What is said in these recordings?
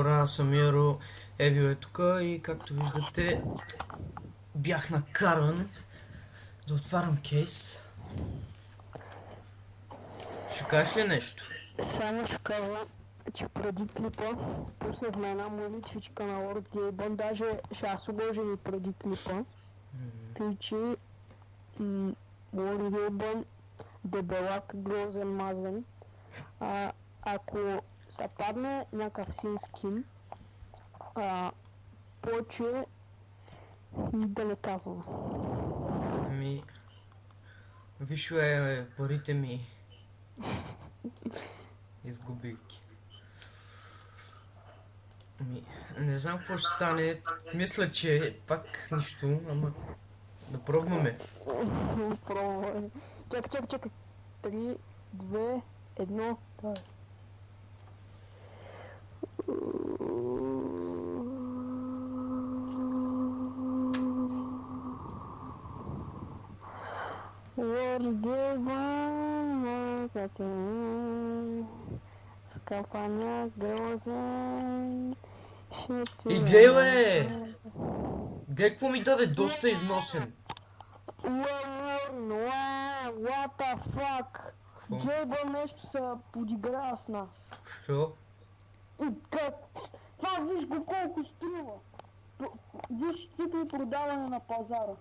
хора, аз съм Миро, Евио е тук и както виждате бях накаран да отварям кейс. Ще кажеш ли нещо? Само ще кажа, че преди клипа пуснахме една молитвичка на Лорд Гейбън, даже ще аз уложа и преди клипа. Тъй, че Лорд Гейбън дебелак, грозен, мазен. Ако се падне някакъв син скин, повече да не казвам. Виж парите ми. Изгубих ги. Не знам какво ще стане. Мисля, че пак нищо, ама да пробваме. Пробвай. Чакай. 3, 2, 1, давай. Скапаня грозен. Иде, бе! Гледай какво ми даде, доста износен. What the fuck? Какво? Гейбън нещо се подигра с нас. Що? Това виж го колко струва. Виж типи продаване на пазара.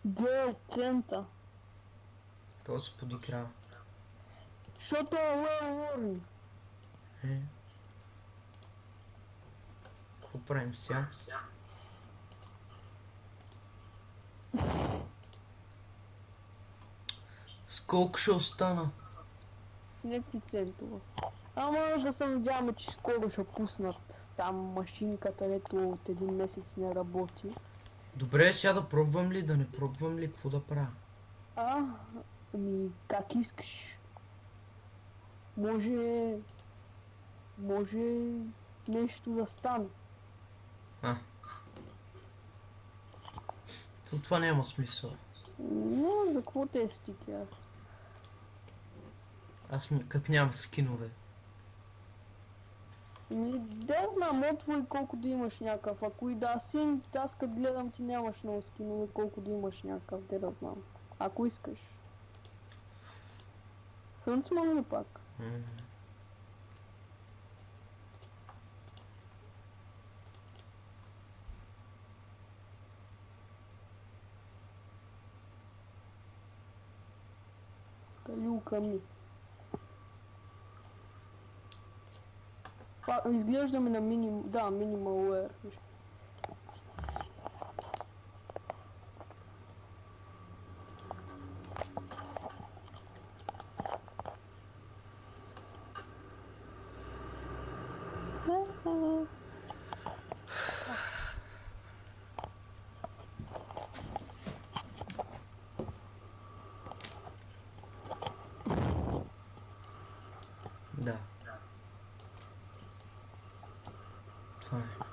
2 цента. Това се подигра. Защото е лъв. Какво правим сега? Сколко ще остана? Някакви центове. Може да се надяваме, че скоро ще пуснат там машинката, дето от един месец не работи. Добре, сега да пробвам ли, да не пробвам ли, какво да правя? Как искаш. Може нещо да стане. Това няма смисъл. Но за какво те стикя? Аз никът нямам скинове. Да знам, отвой колко да имаш някакъв. Ако и да си, аз като гледам ти нямаш много скинове, колко да имаш някакъв, де да знам. Ако искаш. Хънцман ли пак? Калюка ми. Изглеждаме на минимал wear. Да. Това е.